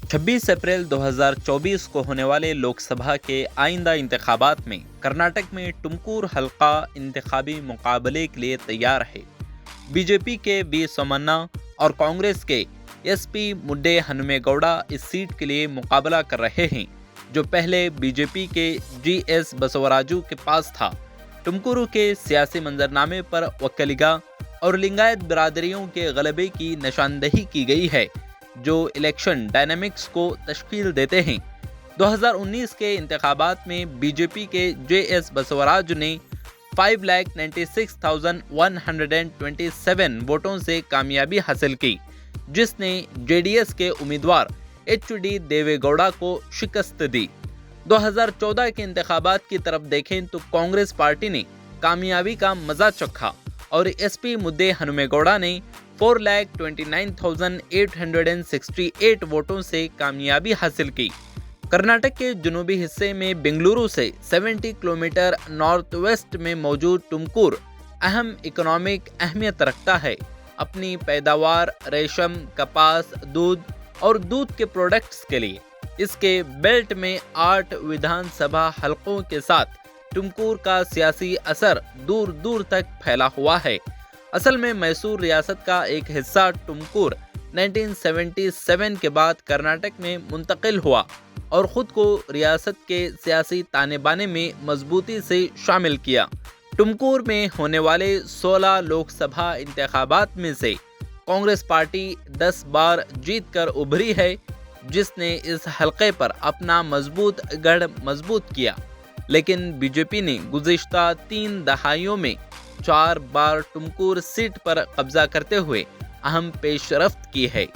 26 अप्रैल 2024 को होने वाले लोकसभा के आइंदा इंतखाबात में कर्नाटक में टुमकुर हल्का इंतखाबी मुकाबले के लिए तैयार है। बीजेपी के वी सोमन्ना और कांग्रेस के एसपी मुड्डे हनुमेगौड़ा इस सीट के लिए मुकाबला कर रहे हैं, जो पहले बीजेपी के जीएस बसवराजू के पास था। टुमकुरू के सियासी मंजरनामे पर वक्कलिगा और लिंगायत बिरादरियों के गलबे की निशानदेही की गई है, जो इलेक्शन डायनामिक्स को तश्कील देते हैं। 2019 के इंतखाबात में बीजेपी के जेएस बसवराज ने 5,96,127 वोटों से कामयाबी हासिल की, जिसने जेडीएस के उम्मीदवार एचडी देवेगौड़ा को शिकस्त दी। 2014 के इंतखाबात की तरफ देखें तो कांग्रेस पार्टी ने कामयाबी का मजा चखा और एसपी मुद्दे हनुमेगौड़ा ने 4,29,868 वोटों से कामयाबी हासिल की। कर्नाटक के जनूबी हिस्से में बेंगलुरु से 70 किलोमीटर नॉर्थ वेस्ट में मौजूद टुमकुर अहम इकोनॉमिक अहमियत रखता है। अपनी पैदावार रेशम, कपास, दूध और दूध के प्रोडक्ट्स के लिए इसके बेल्ट में 8 विधानसभा हलकों के साथ टुमकुर का सियासी असर दूर दूर तक फैला हुआ है। असल में मैसूर रियासत का एक हिस्सा टुमकुर 1977 के बाद कर्नाटक में मुंतकिल हुआ और ख़ुद को रियासत के सियासी ताने बाने में मजबूती से शामिल किया। टुमकुर में होने वाले 16 लोकसभा इंतखाबात में से कांग्रेस पार्टी 10 बार जीत कर उभरी है, जिसने इस हलके पर अपना मजबूत गढ़ मजबूत किया। लेकिन बीजेपी ने गुज़िश्ता 3 दहाइयों में 4 बार टुमकुर सीट पर कब्जा करते हुए अहम पेशरफ्त की है।